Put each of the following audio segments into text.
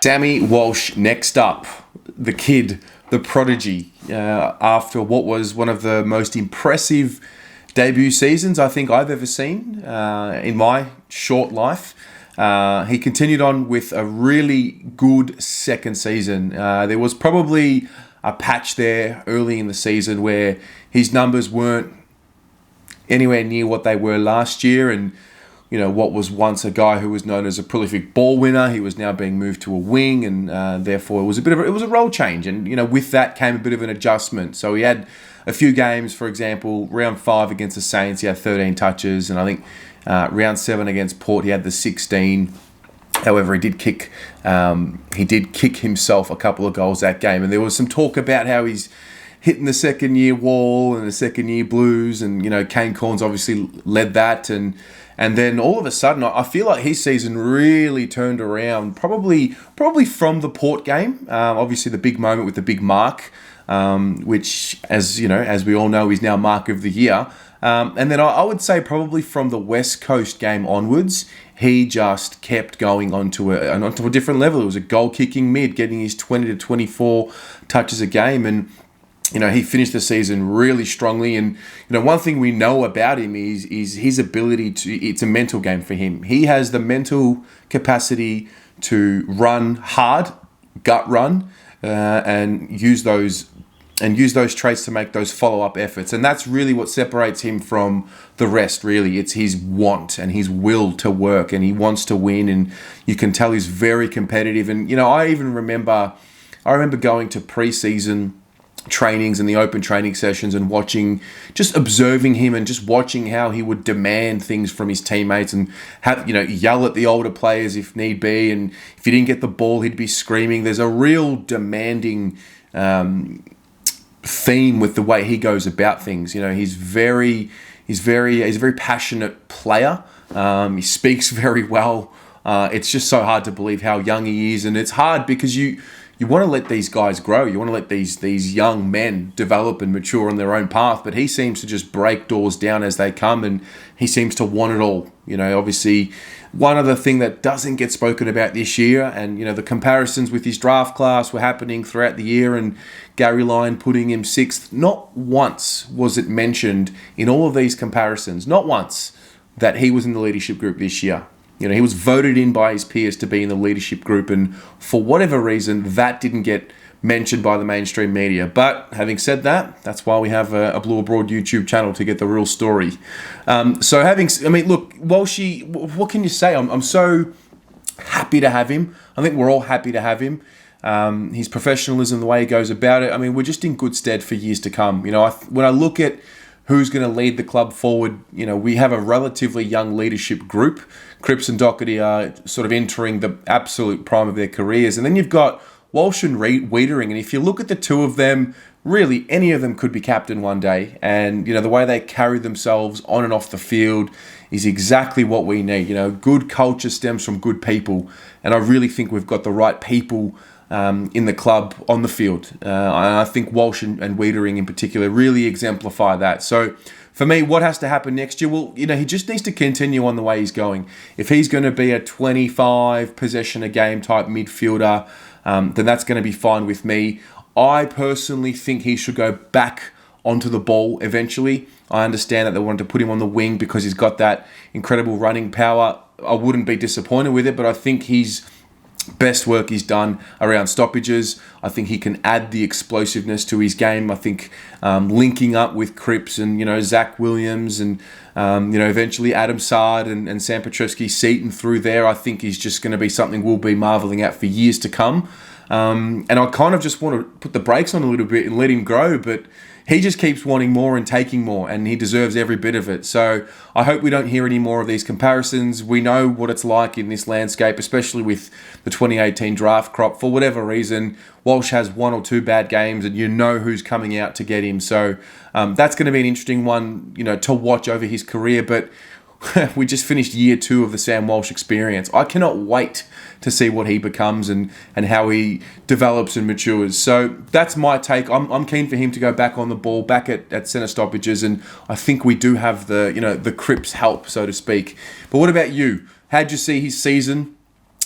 Sammy Walsh next up, the kid, the prodigy, after what was one of the most impressive debut seasons I think I've ever seen in my short life. He continued on with a really good second season. There was probably a patch there early in the season where his numbers weren't anywhere near what they were last year, and what was once a guy who was known as a prolific ball winner, he was now being moved to a wing, and therefore it was a role change, and with that came a bit of an adjustment. So he had a few games, for example, round 5 against the Saints, he had 13 touches, and I think round 7 against Port, he had the 16. However, he did kick himself a couple of goals that game, and there was some talk about how he's hitting the second-year wall and the second-year blues, and Kane Cornes obviously led that, and then all of a sudden, I feel like his season really turned around, probably from the Port game. Obviously, the big moment with the big mark, which, as we all know, is now Mark of the Year. And then I would say probably from the West Coast game onwards, he just kept going onto a different level. It was a goal-kicking mid, getting his 20 to 24 touches a game, and he finished the season really strongly. And one thing we know about him is his ability it's a mental game for him. He has the mental capacity to run hard, gut run, and use those traits to make those follow-up efforts. And that's really what separates him from the rest, really. It's his want and his will to work, and he wants to win, and you can tell he's very competitive. And I remember going to pre-season trainings and the open training sessions and just observing him and just watching how he would demand things from his teammates and yell at the older players if need be, and if he didn't get the ball he'd be screaming. There's a real demanding theme with the way he goes about things. He's a very passionate player. He speaks very well. It's just so hard to believe how young he is, and it's hard because you want to let these guys grow. You want to let these young men develop and mature on their own path. But he seems to just break doors down as they come, and he seems to want it all. Obviously, one other thing that doesn't get spoken about this year, and the comparisons with his draft class were happening throughout the year, and Gary Lyon putting him 6th. Not once was it mentioned in all of these comparisons, not once, that he was in the leadership group this year. He was voted in by his peers to be in the leadership group, and for whatever reason, that didn't get mentioned by the mainstream media. But having said that, that's why we have a Blue Abroad YouTube channel, to get the real story. Look, Walshy, what can you say? I'm so happy to have him. I think we're all happy to have him. His professionalism, the way he goes about it, we're just in good stead for years to come. When I look at who's going to lead the club forward, we have a relatively young leadership group. Cripps and Doherty are sort of entering the absolute prime of their careers. And then you've got Walsh and Wiedering. And if you look at the two of them, really any of them could be captain one day. And, the way they carry themselves on and off the field is exactly what we need. Good culture stems from good people. And I really think we've got the right people in the club on the field. And I think Walsh and Wiedering in particular really exemplify that. So for me, what has to happen next year? Well, he just needs to continue on the way he's going. If he's going to be a 25 possession a game type midfielder, then that's going to be fine with me. I personally think he should go back onto the ball eventually. I understand that they wanted to put him on the wing because he's got that incredible running power. I wouldn't be disappointed with it, but I think he's best work is done around stoppages. I think he can add the explosiveness to his game. I think linking up with Cripps and Zach Williams and eventually Adam Sard and Sam Petrovsky-Seton through there, I think is just going to be something we'll be marveling at for years to come. And I kind of just want to put the brakes on a little bit and let him grow, but he just keeps wanting more and taking more, and he deserves every bit of it. So I hope we don't hear any more of these comparisons. We know what it's like in this landscape, especially with the 2018 draft crop. For whatever reason, Walsh has 1 or 2 bad games, and who's coming out to get him. So that's going to be an interesting one, to watch over his career. But we just finished year 2 of the Sam Walsh experience. I cannot wait to see what he becomes and how he develops and matures. So that's my take. I'm keen for him to go back on the ball, back at centre stoppages, and I think we do have the Cripps help, so to speak. But what about you? How'd you see his season?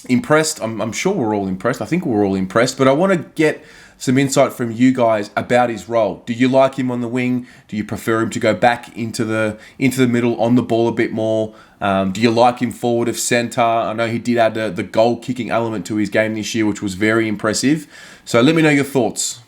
impressed. I'm sure we're all impressed. I think we're all impressed. But I want to get some insight from you guys about his role. Do you like him on the wing? Do you prefer him to go back into the middle on the ball a bit more? Do you like him forward of centre? I know he did add the goal kicking element to his game this year, which was very impressive. So let me know your thoughts.